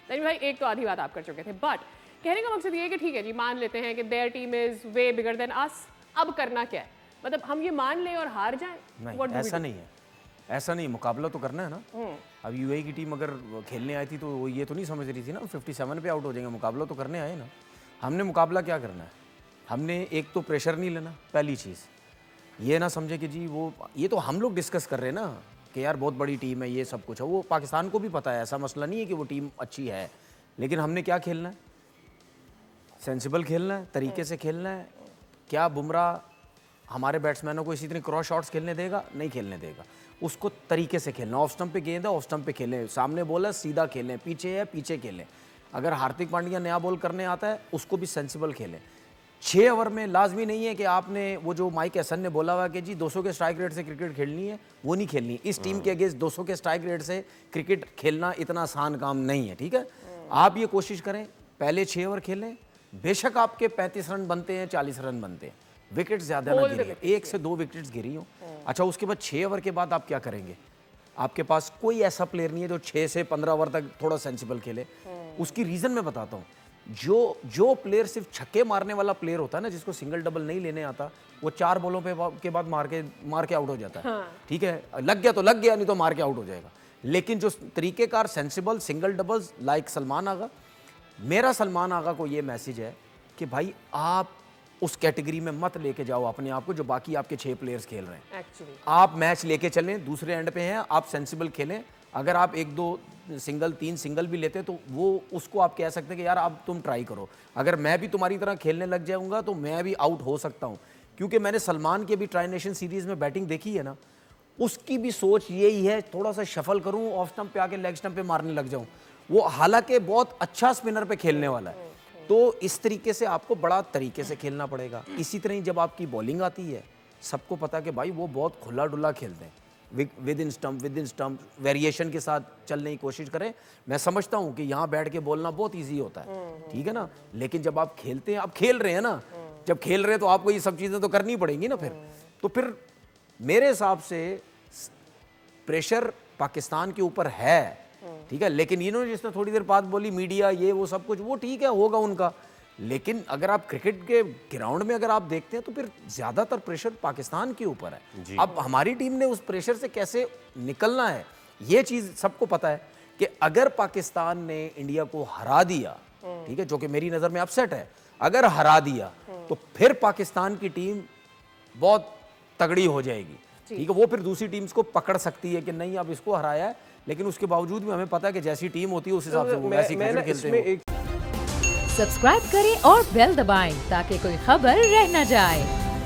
तन्वी भाई एक तो आधी बात आप कर चुके थे, बट कहने का मकसद ये है कि ठीक है जी, मान लेते हैं कि their team is way bigger than us, अब करना क्या है? मतलब हम ये मान लें और हार जाएं? नहीं, ऐसा नहीं है, ऐसा नहीं, मुकाबला तो करना है ना। अब यूएई की टीम अगर खेलने आई थी तो वो ये तो नहीं समझ रही थी ना 57 पे आउट हो जाएंगे, मुकाबला तो करने आए ना। हमने मुकाबला क्या करना है, हमने एक तो प्रेशर नहीं लेना, पहली चीज़ ये ना समझे कि जी वो, ये तो हम लोग डिस्कस कर रहे हैं ना कि यार बहुत बड़ी टीम है, ये सब कुछ है, वो पाकिस्तान को भी पता है, ऐसा मसला नहीं है कि वो टीम अच्छी है, लेकिन हमने क्या खेलना है, सेंसिबल खेलना है, तरीके से खेलना है। क्या बुमराह हमारे बैट्समैनों को इसी तरह क्रॉस शॉट्स खेलने देगा? नहीं खेलने देगा, उसको तरीके से खेलना। ऑफ स्टंप पे गेंद है, ऑफ स्टंप पे खेलें, सामने बॉल है सीधा खेलें, पीछे है पीछे खेलें। अगर हार्दिक पांड्या नया बॉल करने आता है उसको भी सेंसिबल खेलें। 6 ओवर में लाजमी नहीं है कि आपने वो जो माइक हसन ने बोला हुआ कि जी 200 के स्ट्राइक रेट से क्रिकेट खेलनी है, वो नहीं खेलनी। इस टीम के अगेंस्ट 200 के स्ट्राइक रेट से क्रिकेट खेलना इतना आसान काम नहीं है, ठीक है। आप ये कोशिश करें, पहले 6 ओवर खेलें, बेशक आपके 35 रन बनते हैं, 40 रन बनते हैं, विकेट ज्यादा ना गिरे, 1 से 2 विकेट्स गिरी हो। अच्छा, उसके बाद 6 ओवर के बाद आप क्या करेंगे? आपके पास कोई ऐसा प्लेयर नहीं है जो 6 से 15 ओवर तक थोड़ा सेंसिबल खेले। उसकी रीजन मैं बताता हूँ। जो प्लेयर सिर्फ छक्के मारने वाला प्लेयर होता है ना, जिसको सिंगल डबल नहीं लेने आता, वो 4 बॉलों के बाद मार के आउट हो जाता है। ठीक है, लग गया तो लग गया, नहीं तो मार के आउट हो जाएगा। लेकिन जो तरीकेकार sensible single doubles like Salman Agha, मेरा सलमान आगा को ये मैसेज है कि भाई आप उस कैटेगरी में मत लेके जाओ अपने आप को जो बाकी आपके 6 प्लेयर्स खेल रहे हैं। Actually. आप मैच लेके चलें, दूसरे एंड पे हैं, आप सेंसिबल खेलें। अगर आप 1-2 सिंगल 3 सिंगल भी लेते तो वो उसको आप कह सकते हैं कि यार अब तुम ट्राई करो। अगर मैं भी तुम्हारी तरह खेलने लग जाऊंगा तो मैं भी आउट हो सकता हूं, क्योंकि मैंने सलमान की भी ट्राई नेशन सीरीज में बैटिंग देखी है ना, उसकी भी सोच यही है, थोड़ा सा शफल करूं, ऑफ स्टंप पे आके लेग स्टंप पे मारने लग जाऊं। वो हालांकि बहुत अच्छा स्पिनर पे खेलने वाला है, तो इस तरीके से आपको बड़ा तरीके से खेलना पड़ेगा। इसी तरह ही जब आपकी बॉलिंग आती है, सबको पता कि भाई वो बहुत खुला डुला खेलते हैं, विद इन स्टंप वेरिएशन के साथ चलने की कोशिश करें। मैं समझता हूं कि यहाँ बैठ के बोलना बहुत ईजी होता है, ठीक है ना, लेकिन जब आप खेलते हैं, आप खेल रहे हैं ना, जब खेल रहे हैं तो आपको ये सब चीज़ें तो करनी पड़ेंगी ना। तो फिर मेरे हिसाब से प्रेशर पाकिस्तान के ऊपर है, ठीक है, लेकिन इन्होंने जिसने थोड़ी देर बाद बोली मीडिया ये वो सब कुछ, वो ठीक है, होगा उनका, लेकिन अगर आप क्रिकेट के ग्राउंड में अगर आप देखते हैं तो फिर ज्यादातर प्रेशर पाकिस्तान के ऊपर है। अब हमारी टीम ने उस प्रेशर से कैसे निकलना है, ये चीज सबको पता है कि अगर पाकिस्तान ने इंडिया को हरा दिया, ठीक है, जो कि मेरी नजर में अपसेट है, अगर हरा दिया तो फिर पाकिस्तान की टीम बहुत तगड़ी हो जाएगी, ठीक है। वो फिर दूसरी टीम्स को पकड़ सकती है कि नहीं अब इसको हराया है, लेकिन उसके बावजूद भी हमें पता है कि जैसी टीम होती है उस हिसाब से वो वैसी क्रिकेट खेलते हैं। सब्सक्राइब करें और बेल दबाएं ताकि कोई खबर रह न जाए।